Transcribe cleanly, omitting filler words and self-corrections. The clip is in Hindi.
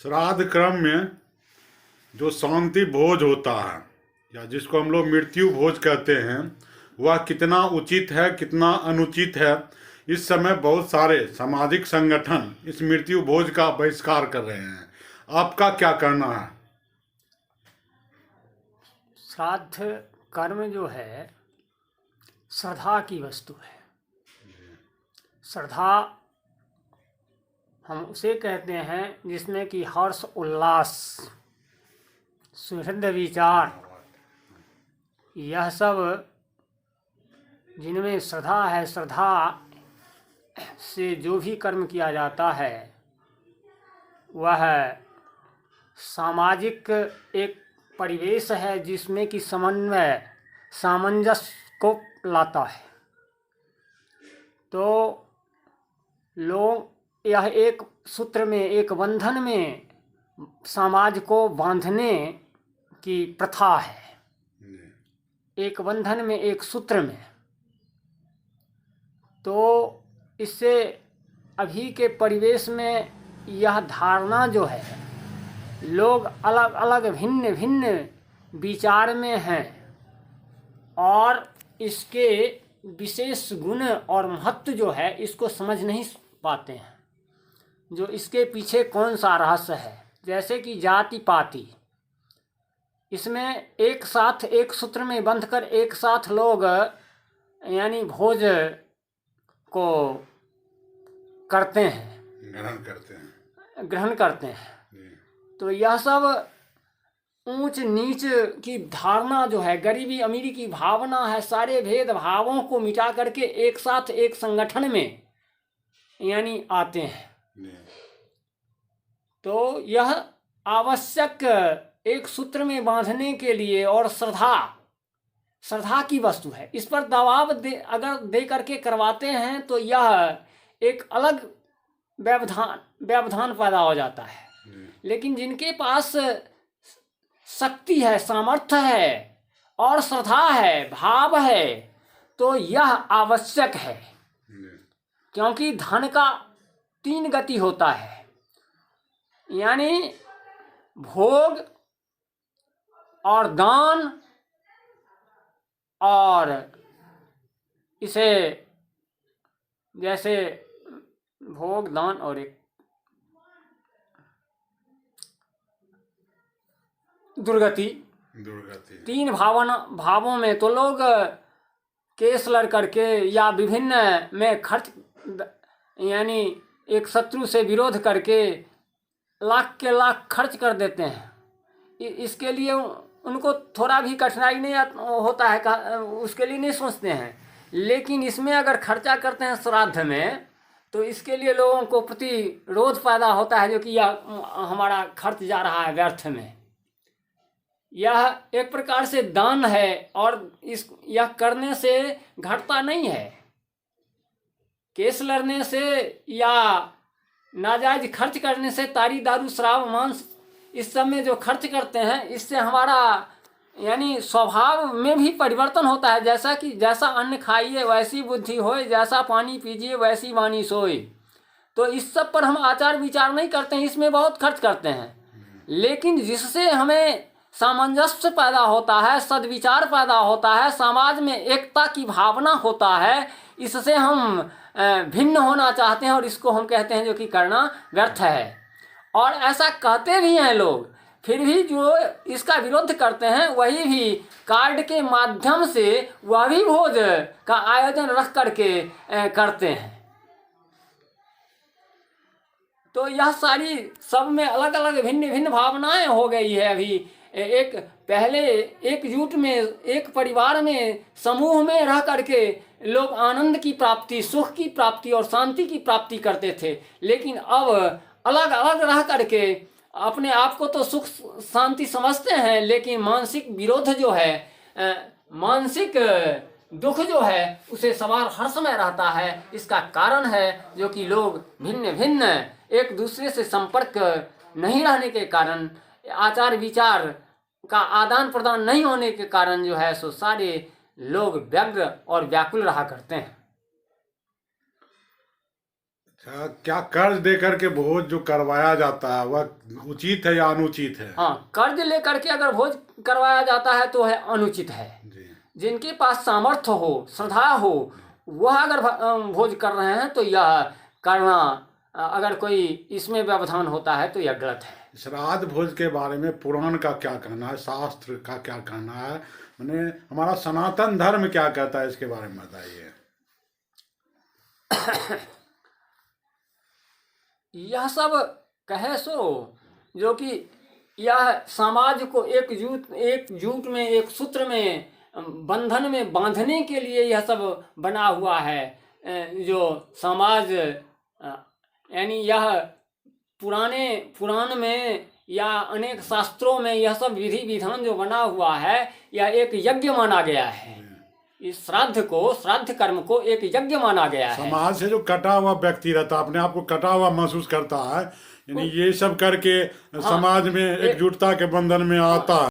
श्राद्ध क्रम में जो शांति भोज होता है या जिसको हम लोग मृत्यु भोज कहते हैं, वह कितना उचित है कितना अनुचित है। इस समय बहुत सारे सामाजिक संगठन इस मृत्यु भोज का बहिष्कार कर रहे हैं। आपका क्या कहना है? श्राद्ध कर्म जो है श्रद्धा की वस्तु है। श्रद्धा हम उसे कहते हैं जिसमें कि हर्ष उल्लास सुहृद विचार यह सब जिनमें श्रद्धा है, श्रद्धा से जो भी कर्म किया जाता है वह सामाजिक एक परिवेश है जिसमें कि समन्वय सामंजस्य को लाता है। तो लोग यह एक सूत्र में एक बंधन में समाज को बांधने की प्रथा है, एक बंधन में एक सूत्र में। तो इससे अभी के परिवेश में यह धारणा जो है, लोग अलग अलग भिन्न भिन्न विचार में हैं और इसके विशेष गुण और महत्व जो है इसको समझ नहीं पाते हैं, जो इसके पीछे कौन सा रहस्य है। जैसे कि जाति पाति, इसमें एक साथ एक सूत्र में बंधकर एक साथ लोग यानी भोज को करते हैं, ग्रहण करते हैं। तो यह सब ऊंच नीच की धारणा जो है, गरीबी अमीरी की भावना है, सारे भेद भावों को मिटा करके एक साथ एक संगठन में यानी आते हैं। तो यह आवश्यक एक सूत्र में बांधने के लिए और श्रद्धा की वस्तु है। इस पर दबाव अगर दे करके करवाते हैं तो यह एक अलग व्यवधान पैदा हो जाता है। लेकिन जिनके पास शक्ति है, सामर्थ्य है और श्रद्धा है, भाव है, तो यह आवश्यक है। क्योंकि धन का 3 गति होता है, यानी भोग और दान, और इसे जैसे भोग दान और एक दुर्गति 3 भावों में तो लोग केस लड़ करके या विभिन्न में खर्च यानी एक शत्रु से विरोध करके लाख के लाख खर्च कर देते हैं। इसके लिए उनको थोड़ा भी कठिनाई नहीं होता है, उसके लिए नहीं सोचते हैं। लेकिन इसमें अगर खर्चा करते हैं श्राद्ध में, तो इसके लिए लोगों को प्रतिरोध पैदा होता है, जो कि यह हमारा खर्च जा रहा है व्यर्थ में। यह एक प्रकार से दान है और यह करने से घटता नहीं है। केस लड़ने से या नाजायज खर्च करने से, तारी दारू शराब मांस इस सब में जो खर्च करते हैं, इससे हमारा यानी स्वभाव में भी परिवर्तन होता है। जैसा कि जैसा अन्न खाइए वैसी बुद्धि होए, जैसा पानी पीजिए वैसी वाणी सोए। तो इस सब पर हम आचार विचार नहीं करते हैं, इसमें बहुत खर्च करते हैं। लेकिन जिससे हमें सामंजस्य पैदा होता है, सद्विचार पैदा होता है, समाज में एकता की भावना होता है, इससे हम भिन्न होना चाहते हैं और इसको हम कहते हैं जो कि करना व्यर्थ है। और ऐसा कहते भी हैं लोग, फिर भी जो इसका विरोध करते हैं वही भी कार्ड के माध्यम से वह भी भोज का आयोजन रख करके करते हैं। तो यह सारी सब में अलग अलग भिन्न भिन्न भावनाएं हो गई है। अभी एक पहले एकजुट में एक परिवार में समूह में रह करके लोग आनंद की प्राप्ति, सुख की प्राप्ति और शांति की प्राप्ति करते थे। लेकिन अब अलग अलग रह करके अपने आप को तो सुख शांति समझते हैं, लेकिन मानसिक विरोध जो है, मानसिक दुख जो है उसे सवार हर समय रहता है। इसका कारण है जो कि लोग भिन्न भिन्न एक दूसरे से संपर्क नहीं रहने के कारण, आचार विचार का आदान प्रदान नहीं होने के कारण जो है सो सारे लोग व्यग्र और व्याकुल रहा करते हैं। क्या कर्ज दे करके भोज जो करवाया जाता है वह उचित है या अनुचित है? हाँ, कर्ज लेकर के अगर भोज करवाया जाता है तो है अनुचित है। जी। जिनके पास सामर्थ्य हो, श्रद्धा हो, वह अगर भोज कर रहे हैं तो यह करना, अगर कोई इसमें व्यवधान होता है तो यह गलत है। श्राद्ध भोज के बारे में पुराण का क्या कहना है, शास्त्र का क्या कहना है, मैंने हमारा सनातन धर्म क्या कहता है, इसके बारे में बताइए। यह सब कहे सो जो कि यह समाज को एकजुट में, एक सूत्र में, बंधन में बांधने के लिए यह सब बना हुआ है। जो समाज यानी यह पुराण में या अनेक शास्त्रों में यह सब विधि विधान जो बना हुआ है, यह एक यज्ञ माना गया है। इस श्राद्ध कर्म को एक यज्ञ माना गया है। समाज से जो कटा हुआ व्यक्ति रहता है, अपने आप को कटा हुआ महसूस करता है, यानी ये सब करके समाज में एकजुटता के बंधन में आता है।